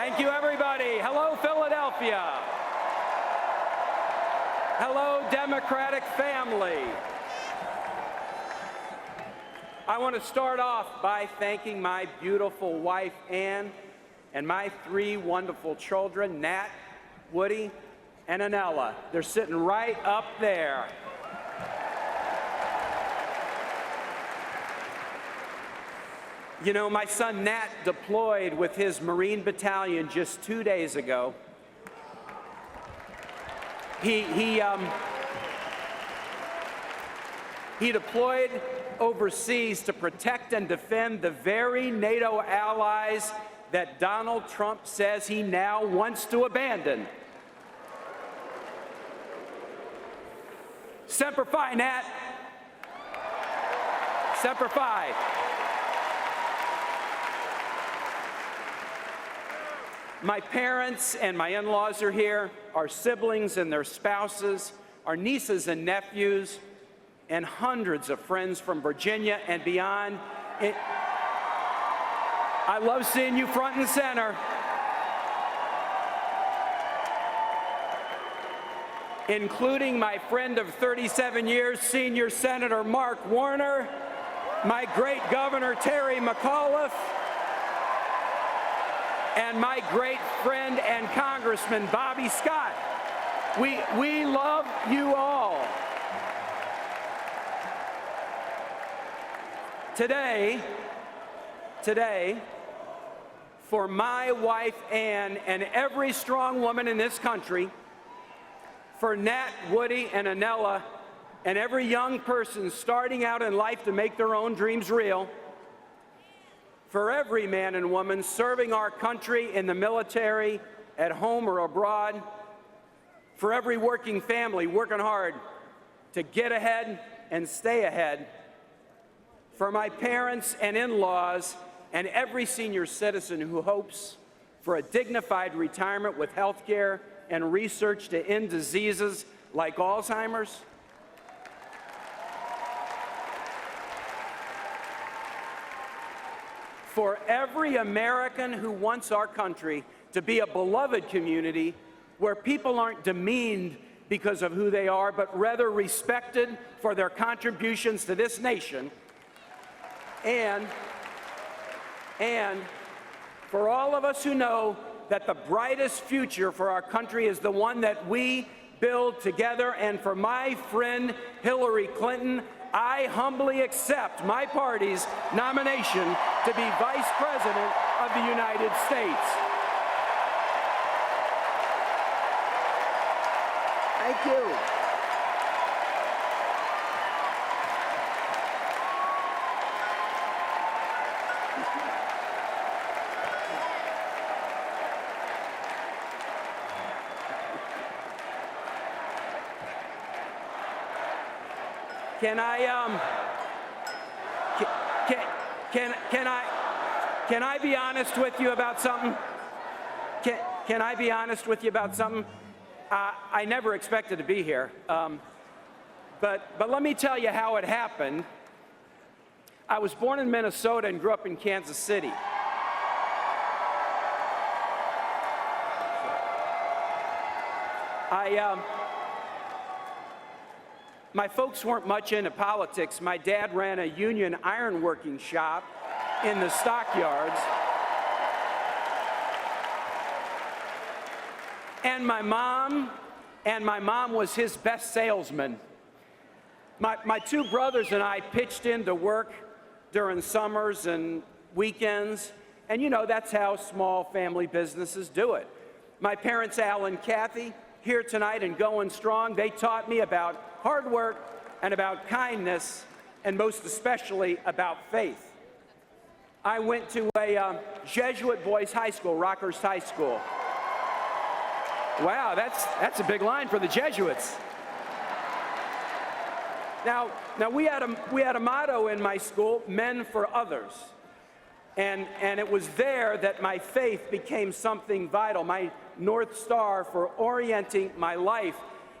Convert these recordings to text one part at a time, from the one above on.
Thank you, everybody. Hello, Philadelphia. Hello, Democratic family. I want to start off by thanking my beautiful wife, Ann, and my 3 wonderful children, Nat, Woody, and Anella. They're sitting right up there. You know, my son Nat deployed with his Marine battalion just 2 days ago. He deployed overseas to protect and defend the very NATO allies that Donald Trump says he now wants to abandon. Semper Fi, Nat. Semper Fi. My parents and my in-laws are here, our siblings and their spouses, our nieces and nephews, and hundreds of friends from Virginia and beyond. I love seeing you front and center. Including my friend of 37 years, Senior Senator Mark Warner, my great Governor Terry McAuliffe, and my great friend and Congressman Bobby Scott. We love you all. Today, for my wife Ann and every strong woman in this country, for Nat, Woody, and Anella, and every young person starting out in life to make their own dreams real, for every man and woman serving our country in the military, at home or abroad, for every working family working hard to get ahead and stay ahead, for my parents and in-laws and every senior citizen who hopes for a dignified retirement with health care and research to end diseases like Alzheimer's, for every American who wants our country to be a beloved community where people aren't demeaned because of who they are, but rather respected for their contributions to this nation, and for all of us who know that the brightest future for our country is the one that we build together, and for my friend Hillary Clinton, I humbly accept my party's nomination to be Vice President of the United States. Thank you. Can I be honest with you about something? Can I be honest with you about something? I never expected to be here, but let me tell you how it happened. I was born in Minnesota and grew up in Kansas City. My folks weren't much into politics. My dad ran a union ironworking shop in the stockyards. And my mom was his best salesman. My 2 brothers and I pitched in to work during summers and weekends. And you know, that's how small family businesses do it. My parents, Al and Kathy, here tonight and going strong, they taught me about hard work and about kindness, and most especially about faith. I went to a Jesuit boys' high school, Rockhurst High School. Wow, that's a big line for the Jesuits. Now we had a motto in my school, men for others. And it was there that my faith became something vital, my North Star for orienting my life.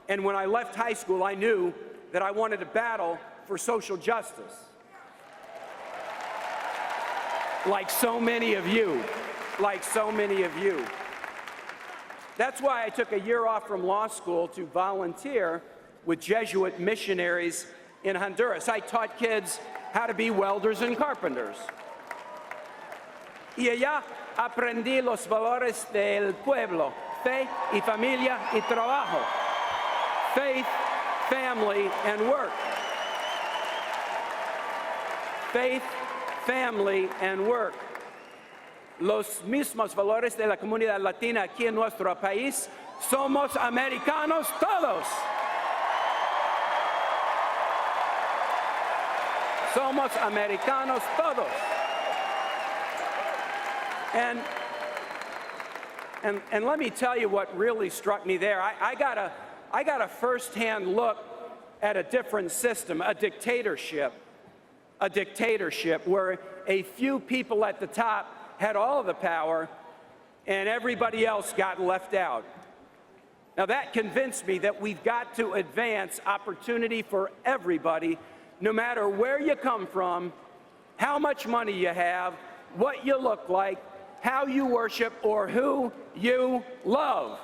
And when I left high school, I knew that I wanted to battle for social justice. Like so many of you. like so many of you. That's why I took a year off from law school to volunteer with Jesuit missionaries in Honduras. I taught kids how to be welders and carpenters. Y allá aprendí los valores del pueblo, fe y familia y trabajo, faith, family, and work. Faith, family, and work. Los mismos valores de la comunidad latina aquí en nuestro país. Somos americanos todos. Somos americanos todos. And let me tell you what really struck me there. I got a first-hand look at a different system, a dictatorship where a few people at the top had all the power and everybody else got left out. Now that convinced me that we've got to advance opportunity for everybody, no matter where you come from, how much money you have, what you look like, how you worship, or who you love.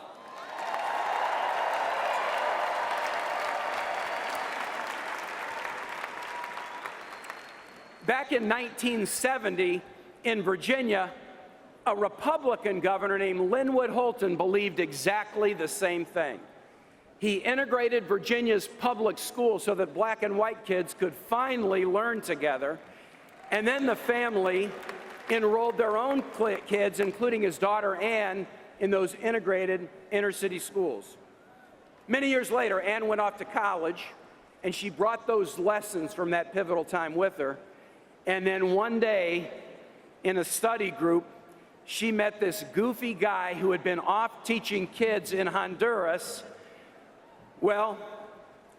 Back in 1970, in Virginia, a Republican governor named Linwood Holton believed exactly the same thing. He integrated Virginia's public schools so that black and white kids could finally learn together, and then the family enrolled their own kids, including his daughter Anne, in those integrated inner-city schools. Many years later, Anne went off to college, and she brought those lessons from that pivotal time with her. And then one day, in a study group, she met this goofy guy who had been off teaching kids in Honduras. Well,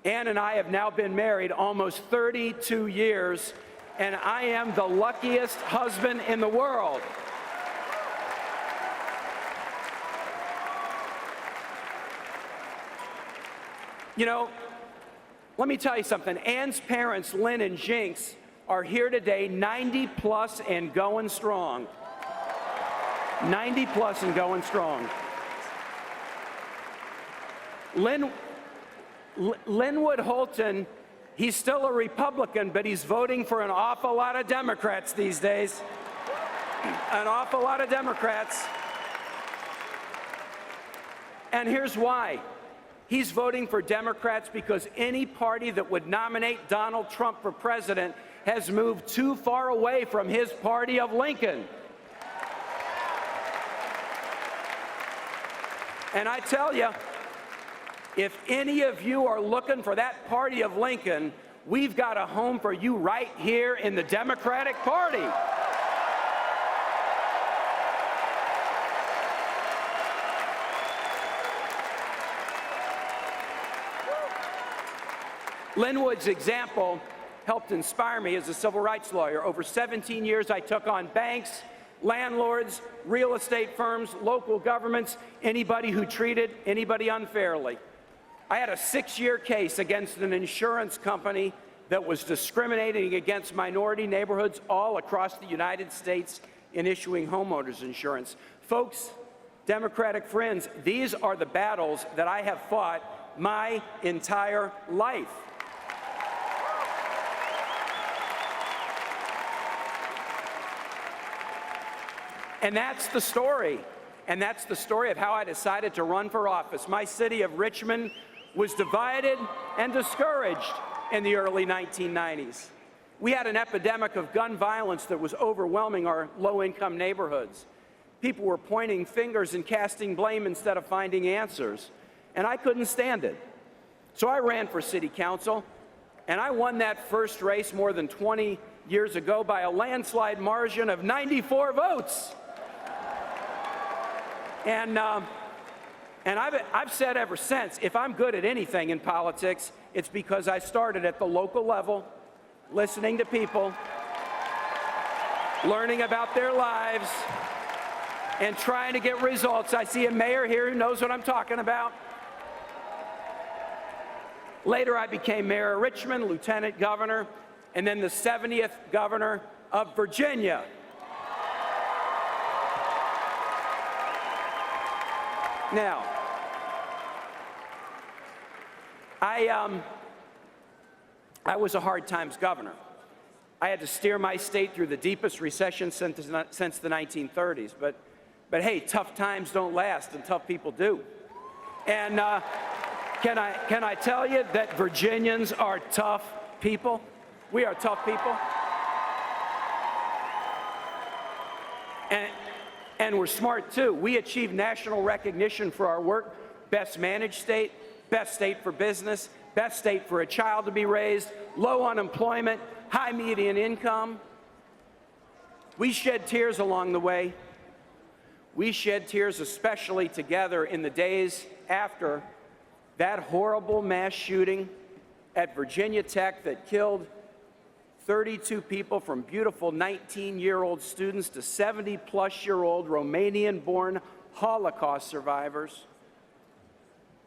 Ann and I have now been married almost 32 years, and I am the luckiest husband in the world. You know, let me tell you something. Ann's parents, Lynn and Jinx, are here today, 90 plus and going strong. 90 plus and going strong. Linwood Holton, he's still a Republican, but he's voting for an awful lot of Democrats these days. An awful lot of Democrats. And here's why. He's voting for Democrats because any party that would nominate Donald Trump for president has moved too far away from his party of Lincoln. And I tell you, if any of you are looking for that party of Lincoln, we've got a home for you right here in the Democratic Party. Linwood's example helped inspire me as a civil rights lawyer. Over 17 years, I took on banks, landlords, real estate firms, local governments, anybody who treated anybody unfairly. I had a 6-year case against an insurance company that was discriminating against minority neighborhoods all across the United States in issuing homeowners insurance. Folks, Democratic friends, these are the battles that I have fought my entire life. And that's the story. And that's the story of how I decided to run for office. My city of Richmond was divided and discouraged in the early 1990s. We had an epidemic of gun violence that was overwhelming our low-income neighborhoods. People were pointing fingers and casting blame instead of finding answers. And I couldn't stand it. So I ran for city council, and I won that first race more than 20 years ago by a landslide margin of 94 votes. And I've said ever since, if I'm good at anything in politics, it's because I started at the local level, listening to people, learning about their lives, and trying to get results. I see a mayor here who knows what I'm talking about. Later, I became mayor of Richmond, lieutenant governor, and then the 70th governor of Virginia. Now, I was a hard times governor. I had to steer my state through the deepest recession since the 1930s. But hey, tough times don't last, and tough people do. And can I tell you that Virginians are tough people? We are tough people. And we're smart too. We achieved national recognition for our work. Best managed state, best state for business, best state for a child to be raised, low unemployment, high median income. We shed tears along the way. We shed tears especially together in the days after that horrible mass shooting at Virginia Tech that killed 32 people, from beautiful 19-year-old students to 70-plus-year-old Romanian-born Holocaust survivors.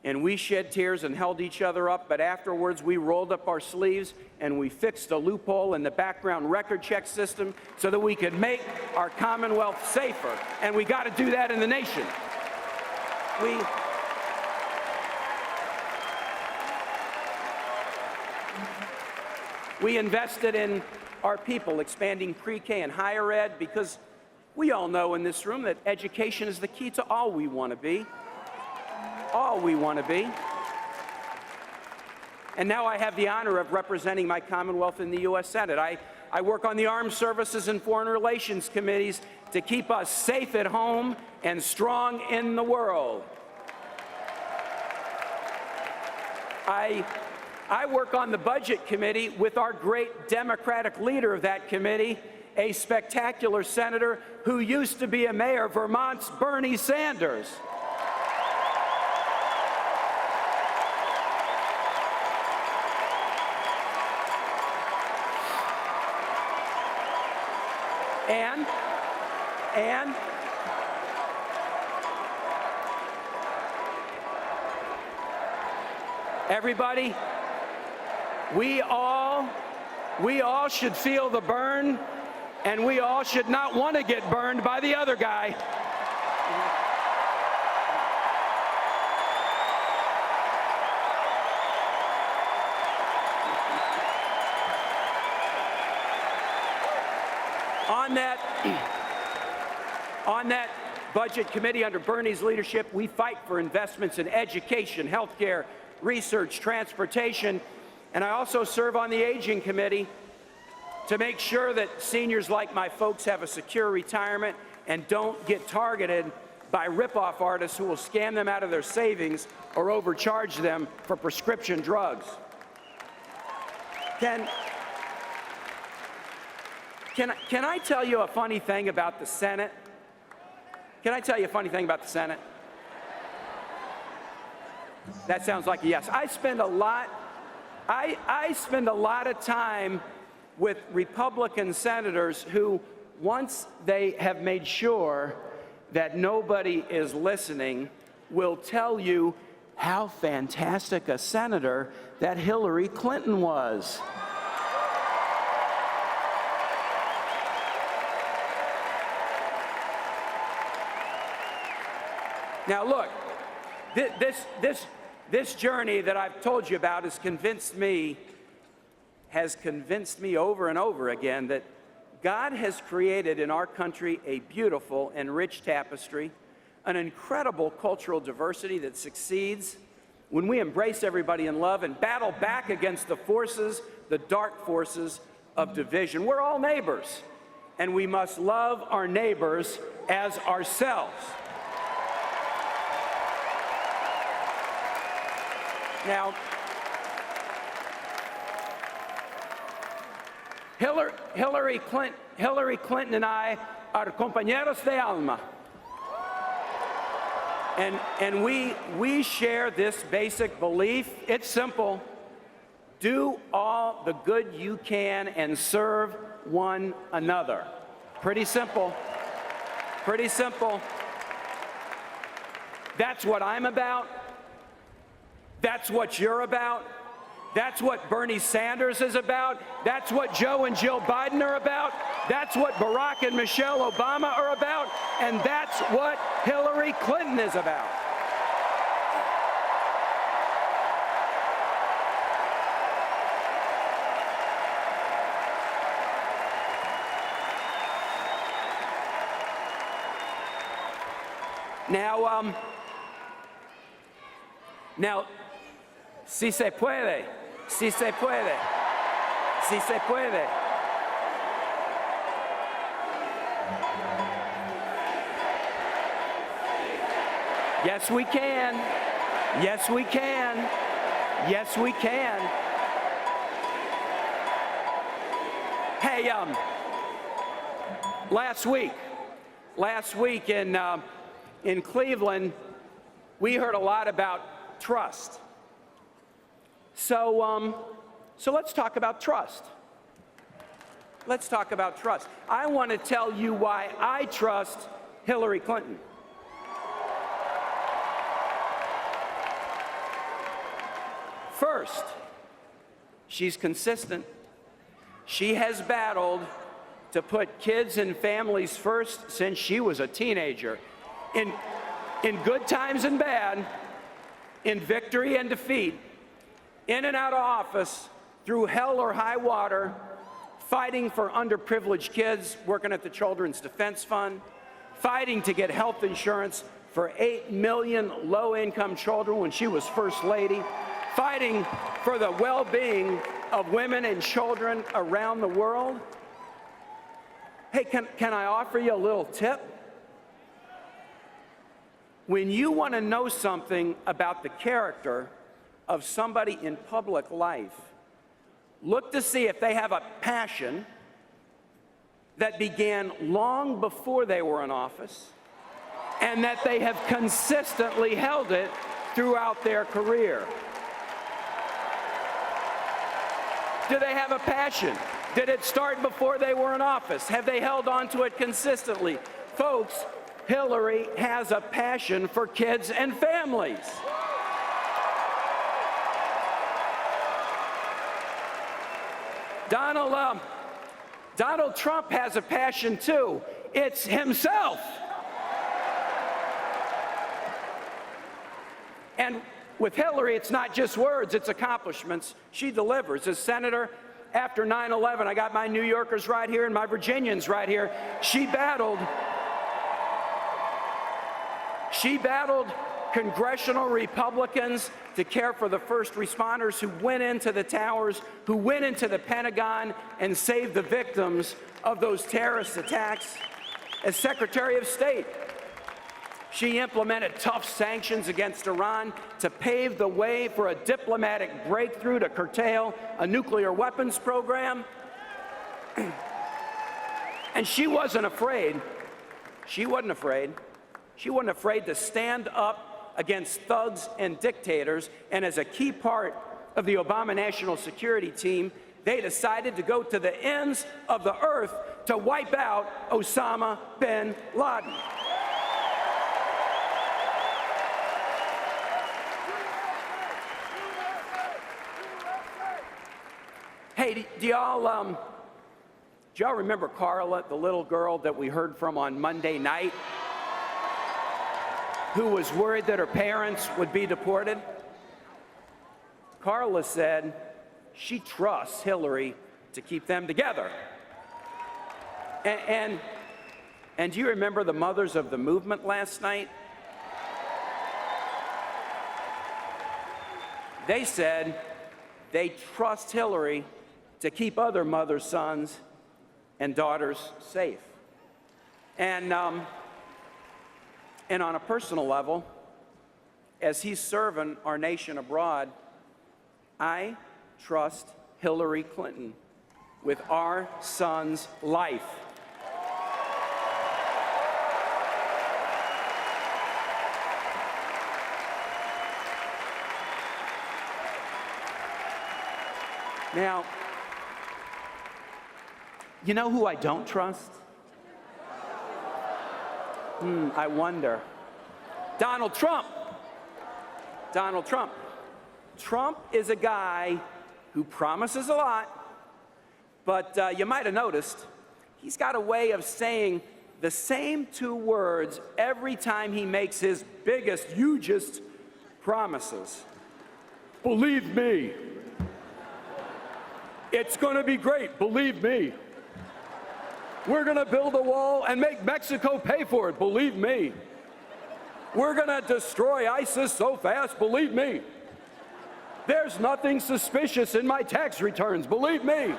And we shed tears and held each other up, but afterwards we rolled up our sleeves and we fixed a loophole in the background record check system so that we could make our Commonwealth safer. And we got to do that in the nation. We invested in our people, expanding pre-K and higher ed, because we all know in this room that education is the key to all we want to be. All we want to be. And now I have the honor of representing my Commonwealth in the U.S. Senate. I work on the Armed Services and Foreign Relations committees to keep us safe at home and strong in the world. I work on the Budget Committee with our great Democratic leader of that committee, a spectacular senator who used to be a mayor, Vermont's Bernie Sanders. And everybody, we all should feel the burn, and we all should not want to get burned by the other guy. On that Budget Committee under Bernie's leadership, we fight for investments in education, healthcare, research, transportation, and I also serve on the Aging Committee to make sure that seniors like my folks have a secure retirement and don't get targeted by rip-off artists who will scam them out of their savings or overcharge them for prescription drugs. Can I tell you a funny thing about the Senate? Can I tell you a funny thing about the Senate? That sounds like a yes. I spend a lot of time with Republican senators who, once they have made sure that nobody is listening, will tell you how fantastic a senator that Hillary Clinton was. Now look, this journey that I've told you about has convinced me over and over again that God has created in our country a beautiful and rich tapestry, an incredible cultural diversity that succeeds when we embrace everybody in love and battle back against the forces, the dark forces of division. We're all neighbors, and we must love our neighbors as ourselves. Now, Hillary Clinton and I are compañeros de alma. And we share this basic belief. It's simple. Do all the good you can and serve one another. Pretty simple. Pretty simple. That's what I'm about. That's what you're about. That's what Bernie Sanders is about. That's what Joe and Jill Biden are about. That's what Barack and Michelle Obama are about. And that's what Hillary Clinton is about. Now, si se puede, si se puede, si se puede. Yes, we can. Yes, we can. Yes, we can. Hey, last week in Cleveland, we heard a lot about trust. So let's talk about trust. Let's talk about trust. I want to tell you why I trust Hillary Clinton. First, she's consistent. She has battled to put kids and families first since she was a teenager. In good times and bad, in victory and defeat, in and out of office, through hell or high water, fighting for underprivileged kids, working at the Children's Defense Fund, fighting to get health insurance for 8 million low-income children when she was First Lady, fighting for the well-being of women and children around the world. Hey, can I offer you a little tip? When you want to know something about the character of somebody in public life, look to see if they have a passion that began long before they were in office and that they have consistently held it throughout their career. Do they have a passion? Did it start before they were in office? Have they held on to it consistently? Folks, Hillary has a passion for kids and families. Donald Trump has a passion too. It's himself. And with Hillary, it's not just words, it's accomplishments. She delivers. As senator, after 9/11, I got my New Yorkers right here and my Virginians right here. She battled congressional Republicans to care for the first responders who went into the towers, who went into the Pentagon and saved the victims of those terrorist attacks. As Secretary of State, she implemented tough sanctions against Iran to pave the way for a diplomatic breakthrough to curtail a nuclear weapons program. And she wasn't afraid. She wasn't afraid. She wasn't afraid to stand up against thugs and dictators. And as a key part of the Obama National Security Team, they decided to go to the ends of the earth to wipe out Osama bin Laden. Hey, do y'all remember Carla, the little girl that we heard from on Monday night, who was worried that her parents would be deported? Carla said she trusts Hillary to keep them together. And do you remember the mothers of the movement last night? They said they trust Hillary to keep other mothers, sons, and daughters safe. And on a personal level, as he's serving our nation abroad, I trust Hillary Clinton with our son's life. Now, you know who I don't trust? I wonder. Donald Trump. Donald Trump. Trump is a guy who promises a lot, but you might have noticed he's got a way of saying the same two words every time he makes his biggest, hugest promises. Believe me. It's going to be great, believe me. We're going to build a wall and make Mexico pay for it, believe me. We're going to destroy ISIS so fast, believe me. There's nothing suspicious in my tax returns, believe me.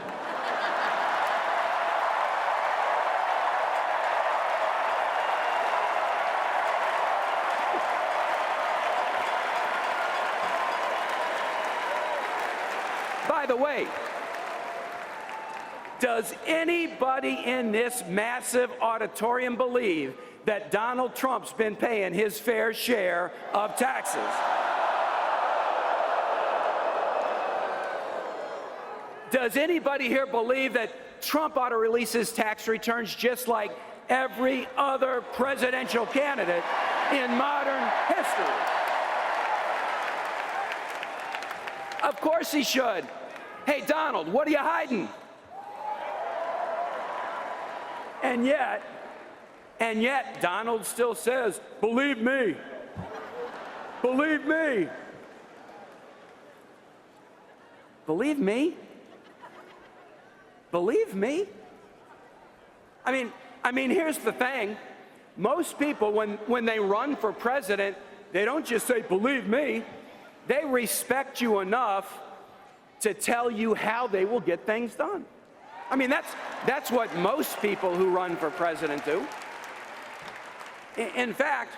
By the way, does anybody in this massive auditorium believe that Donald Trump's been paying his fair share of taxes? Does anybody here believe that Trump ought to release his tax returns just like every other presidential candidate in modern history? Of course he should. Hey, Donald, what are you hiding? And yet, Donald still says, believe me. Believe me. Believe me? Believe me? I mean, here's the thing. Most people, when they run for president, they don't just say, believe me. They respect you enough to tell you how they will get things done. I mean, that's what most people who run for president do. In fact,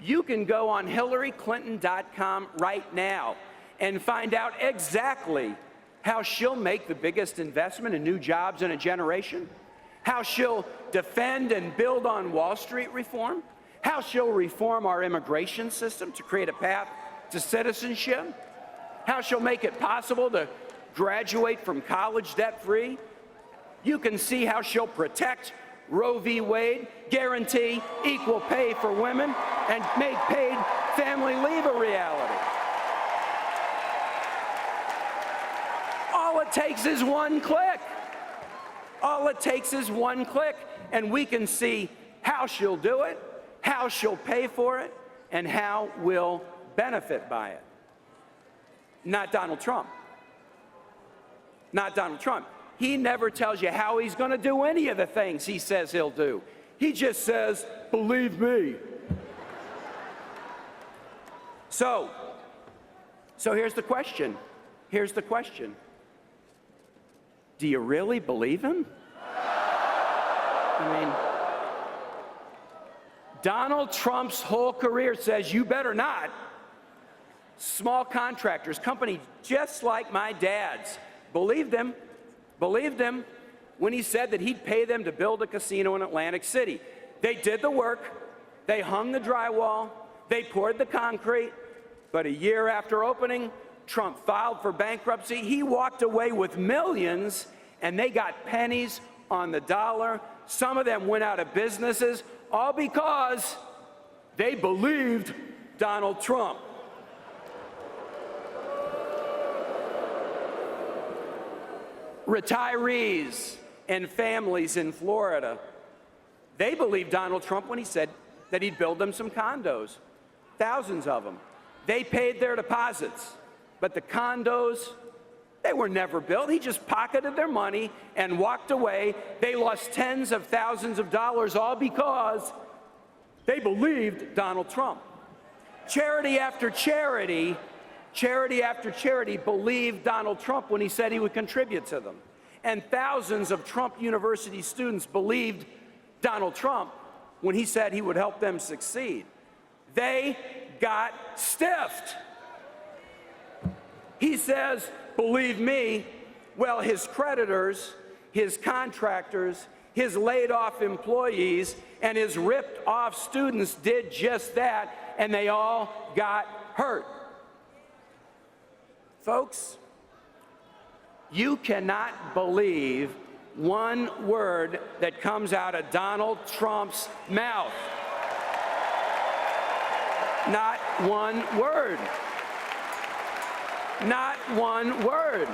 you can go on HillaryClinton.com right now and find out exactly how she'll make the biggest investment in new jobs in a generation, how she'll defend and build on Wall Street reform, how she'll reform our immigration system to create a path to citizenship, how she'll make it possible to graduate from college debt-free. You can see how she'll protect Roe v. Wade, guarantee equal pay for women, and make paid family leave a reality. All it takes is one click. All it takes is one click, and we can see how she'll do it, how she'll pay for it, and how we'll benefit by it. Not Donald Trump. Not Donald Trump. He never tells you how he's going to do any of the things he says he'll do. He just says, believe me. So here's the question. Here's the question. Do you really believe him? I mean, Donald Trump's whole career says you better not. Small contractors, companies just like my dad's, believed him when he said that he'd pay them to build a casino in Atlantic City. They did the work, they hung the drywall, they poured the concrete, but a year after opening, Trump filed for bankruptcy. He walked away with millions, and they got pennies on the dollar. Some of them went out of businesses, all because they believed Donald Trump. Retirees and families in Florida, they believed Donald Trump when he said that he'd build them some condos, thousands of them. They paid their deposits, but the condos, they were never built. He just pocketed their money and walked away. They lost tens of thousands of dollars, all because they believed Donald Trump. Charity after charity believed Donald Trump when he said he would contribute to them. And thousands of Trump University students believed Donald Trump when he said he would help them succeed. They got stiffed. He says, believe me. Well, his creditors, his contractors, his laid-off employees, and his ripped-off students did just that, and they all got hurt. Folks, you cannot believe one word that comes out of Donald Trump's mouth. Not one word. Not one word.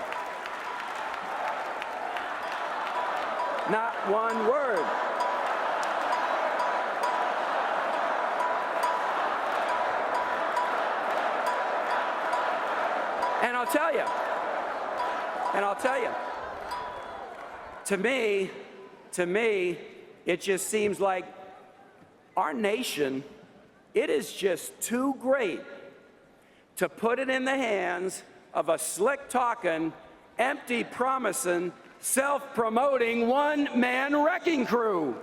Not one word. And I'll tell you, to me, it just seems like our nation It is just too great to put it in the hands of a slick-talking, empty-promising, self-promoting, one-man wrecking crew.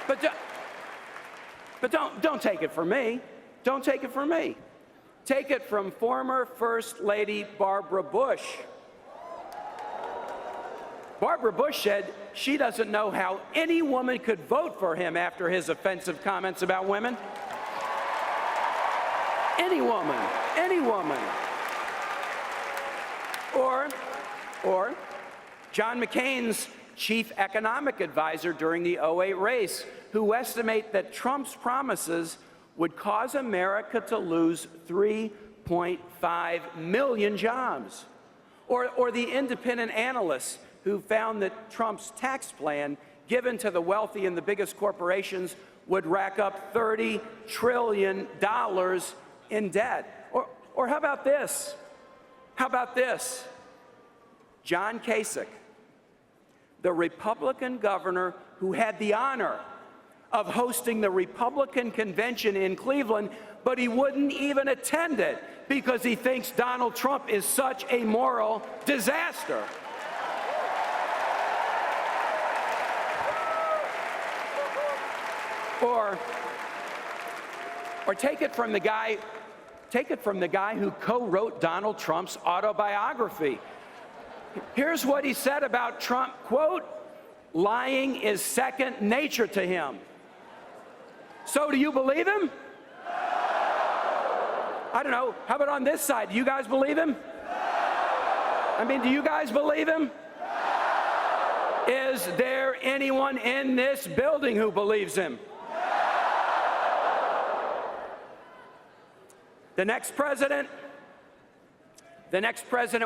But don't take it from me. Don't take it from me. Take it from former First Lady Barbara Bush. Barbara Bush said she doesn't know how any woman could vote for him after his offensive comments about women. Any woman, any woman. Or John McCain's chief economic advisor during the '08 race, who estimate that Trump's promises would cause America to lose 3.5 million jobs. Or the independent analysts who found that Trump's tax plan given to the wealthy and the biggest corporations would rack up $30 trillion in debt. Or how about this? How about this? John Kasich, the Republican governor who had the honor of hosting the Republican convention in Cleveland, but he wouldn't even attend it because he thinks Donald Trump is such a moral disaster. Or take it from the guy who co-wrote Donald Trump's autobiography. Here's what he said about Trump, quote, "Lying is second nature to him." So do you believe him? I don't know. How about on this side? Do you guys believe him? I mean, do you guys believe him? Is there anyone in this building who believes him? The next president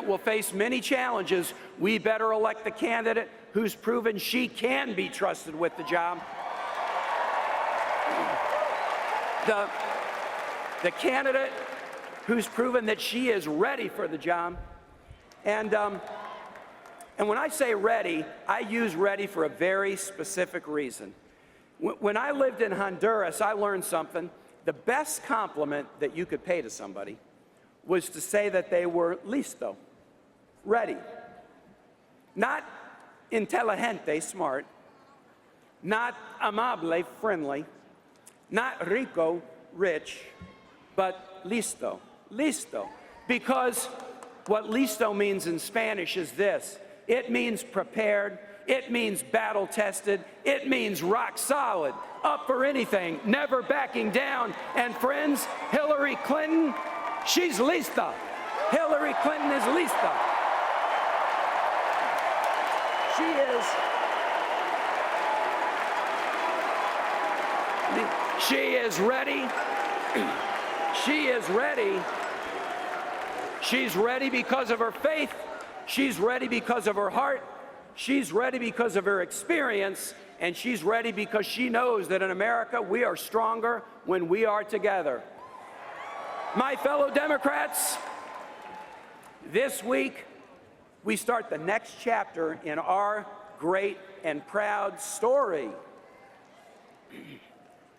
will face many challenges. We better elect the candidate who's proven she can be trusted with the job. The candidate who's proven that she is ready for the job. And when I say ready, I use ready for a very specific reason. When I lived in Honduras, I learned something. The best compliment that you could pay to somebody was to say that they were listo, ready. Not inteligente, smart. Not amable, friendly. Not rico, rich. But listo, listo. Because what listo means in Spanish is this. It means prepared. It means battle-tested. It means rock solid, up for anything, never backing down. And friends, Hillary Clinton, she's lista. Hillary Clinton is lista. She is ready. She is ready. She's ready because of her faith. She's ready because of her heart. She's ready because of her experience, and she's ready because she knows that in America we are stronger when we are together. My fellow Democrats, this week we start the next chapter in our great and proud story.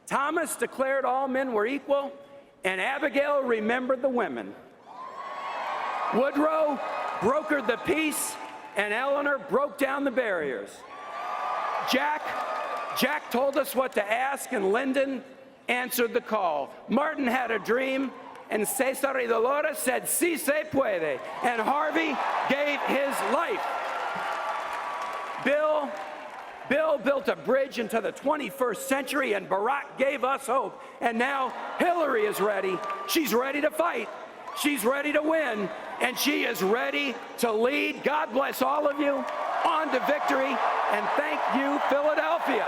Thomas declared all men were equal, and Abigail remembered the women. Woodrow brokered the peace, and Eleanor broke down the barriers. Jack told us what to ask, and Lyndon answered the call. Martin had a dream, and Cesar y Dolores said, "Si se puede," and Harvey gave his life. Bill built a bridge into the 21st century, and Barack gave us hope. And now Hillary is ready. She's ready to fight. She's ready to win, and she is ready to lead. God bless all of you. On to victory, and thank you, Philadelphia.